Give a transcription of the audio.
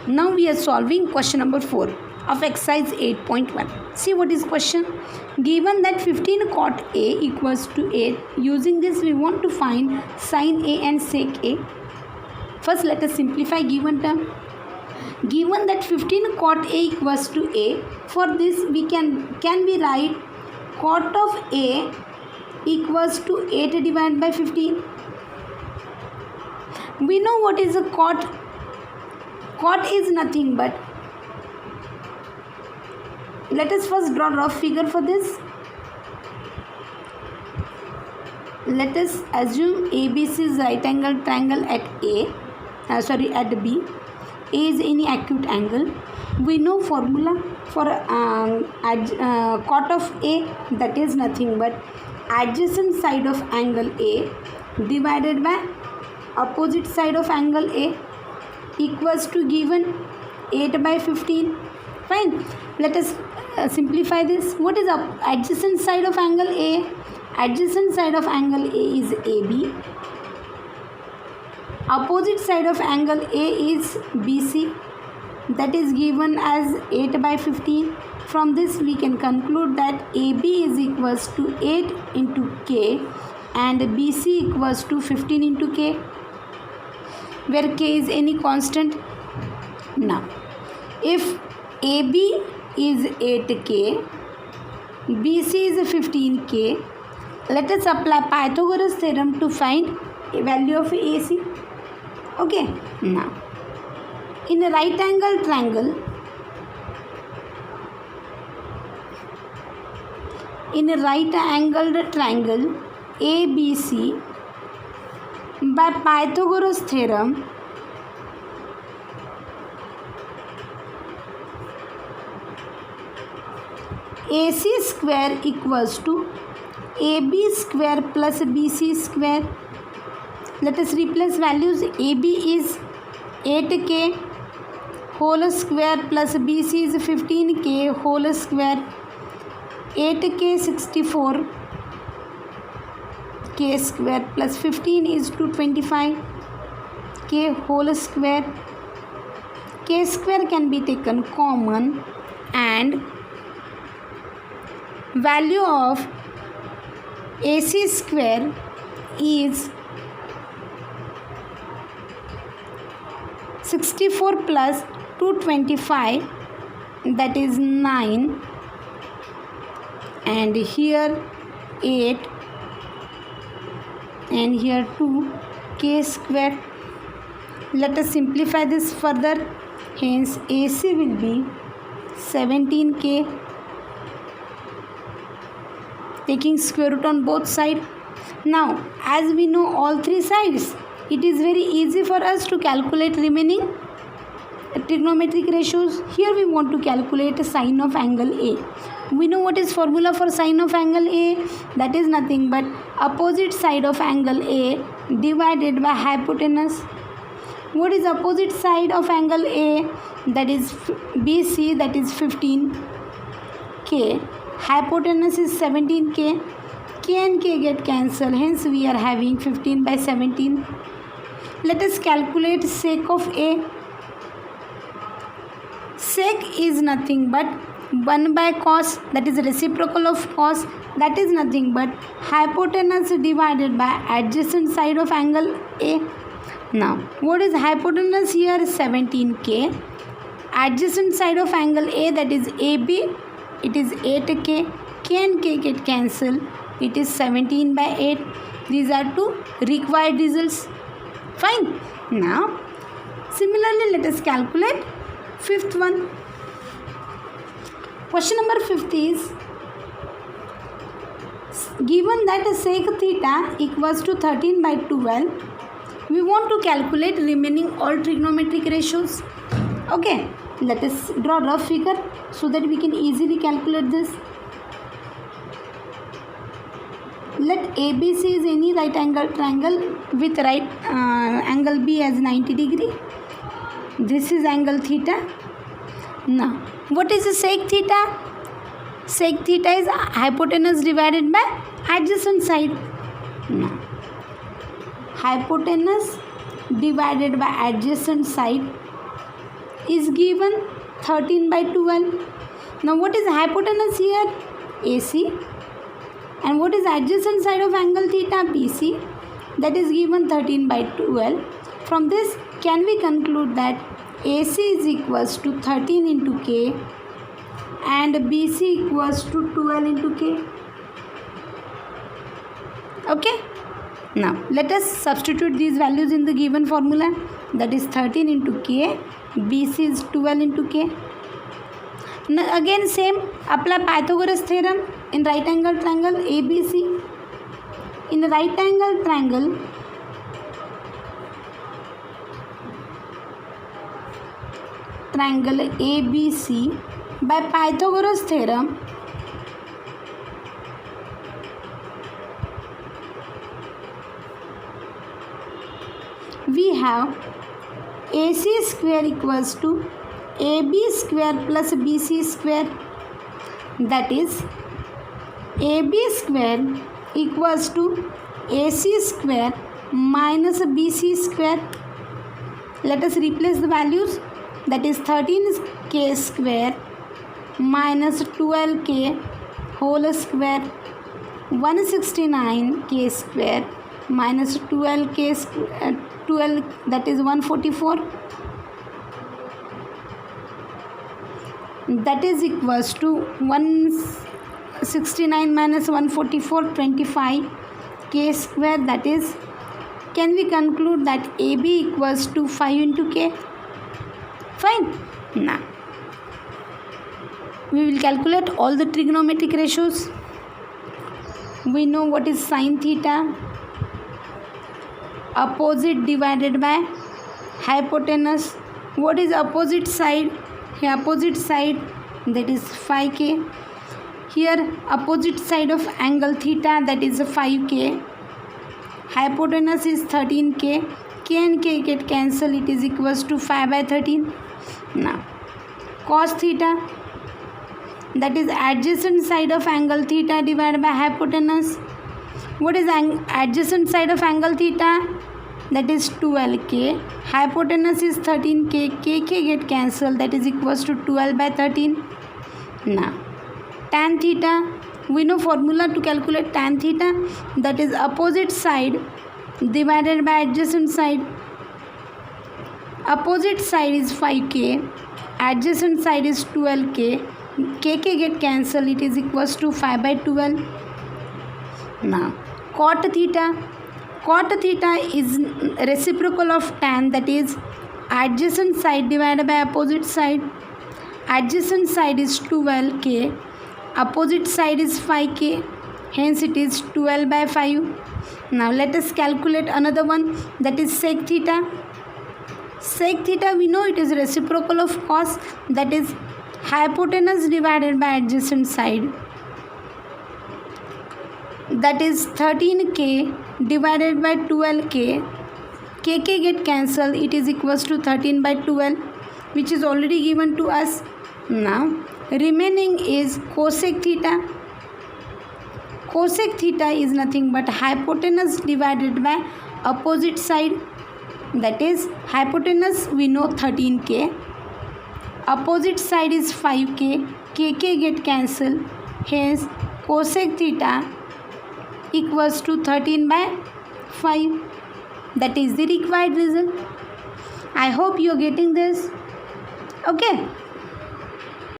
Now we are solving question number 4 of exercise 8.1. See what is question. Given that 15 cot A equals to 8, using this we want to find sin A and sec A. First let us simplify given term. Given that 15 cot A equals to A, for this we can we write cot of A equals to 8 divided by 15. We know what is a cot. Cot is nothing but, let us first draw rough figure for this. Let us assume ABC is right angle triangle at at B. A is any acute angle. We know formula for cot of A, that is nothing but adjacent side of angle A divided by opposite side of angle A equals to given 8 by 15. Fine. Let us simplify this. What is adjacent side of angle A? Adjacent side of angle A is AB. Opposite side of angle A is BC. That is given as 8 by 15. From this we can conclude that AB is equals to 8 into K and BC equals to 15 into K, where K is any constant. Now, if AB is 8K, BC is 15K, let us apply Pythagoras theorem to find a value of AC. Okay. Now, in a right angle triangle, ABC, by Pythagoras theorem, AC square equals to AB square plus BC square. Let us replace values. AB is 8K whole square plus BC is 15K whole square. 8K 64 K square plus 15 is 225 K whole square. K square can be taken common and value of AC square is 64 plus 225, that is 9, and here 8 and here 2 K square. Let us simplify this further. Hence AC will be 17K, taking square root on both sides. Now, as we know all three sides, it is very easy for us to calculate remaining trigonometric ratios. Here we want to calculate sine of angle A. We know what is formula for sine of angle A. That is nothing but opposite side of angle A divided by hypotenuse. What is opposite side of angle A? That is BC, that is 15K. Hypotenuse is 17K. K and K get cancelled. Hence we are having 15 by 17. Let us calculate sec of A. Sec is nothing but 1 by cos, that is reciprocal of cos, that is nothing but hypotenuse divided by adjacent side of angle A. Now, what is hypotenuse here? 17K. Adjacent side of angle A, that is AB, it is 8K. K and K get cancelled. It is 17 by 8. These are two required results. Fine. Now, similarly, let us calculate fifth one. Question number 5 is, given that sec theta equals to 13 by 12, we want to calculate remaining all trigonometric ratios. Okay, let us draw rough figure so that we can easily calculate this. Let ABC is any right angle triangle with right angle B as 90 degree. This is angle theta. Now, what is the sec theta? Sec theta is hypotenuse divided by adjacent side. Now, hypotenuse divided by adjacent side is given 13 by 12. Now what is hypotenuse here? AC. And what is adjacent side of angle theta? BC. That is given 13 by 12. From this, can we conclude that AC is equals to 13 into K and BC equals to 12 into K? Okay. Now let us substitute these values in the given formula. That is 13 into K, BC is 12 into K. Now again same, apply Pythagoras theorem in right angle triangle ABC. In a right angle triangle, ABC, by Pythagoras theorem, we have AC square equals to AB square plus BC square. That is AB square equals to AC square minus BC square. Let us replace the values. That is 13K square minus 12K whole square, 169K square minus 12K square, 12, that is 144. That is equals to 169 minus 144, 25K square. That is, can we conclude that AB equals to 5 into K? Fine. Now we will calculate all the trigonometric ratios. We know what is sin theta. Opposite divided by hypotenuse. What is opposite side? Here opposite side, that is 5K. Here opposite side of angle theta, that is 5K. Hypotenuse is 13K. K and K get cancelled. It is equals to 5 by 13. Now cos theta, that is adjacent side of angle theta divided by hypotenuse. What is adjacent side of angle theta? That is 12K. Hypotenuse is 13K. KK get cancelled. That is equals to 12 by 13. Now tan theta, we know formula to calculate tan theta. That is opposite side divided by adjacent side. Opposite side is 5K. Adjacent side is 12K. KK get cancelled. It is equals to 5 by 12. Now cot theta. Cot theta is reciprocal of tan, that is adjacent side divided by opposite side. Adjacent side is 12K. Opposite side is 5K. Hence it is 12 by 5. Now let us calculate another one, that is sec theta. Sec theta, we know it is reciprocal of cos, that is hypotenuse divided by adjacent side. That is 13K divided by 12K. KK get cancelled. It is equals to 13 by 12, which is already given to us. Now remaining is cosec theta. Cosec theta is nothing but hypotenuse divided by opposite side. That is hypotenuse, we know 13K. Opposite side is 5K. KK get cancelled. Hence cosec theta equals to 13 by 5. That is the required result. I hope you are getting this. Okay.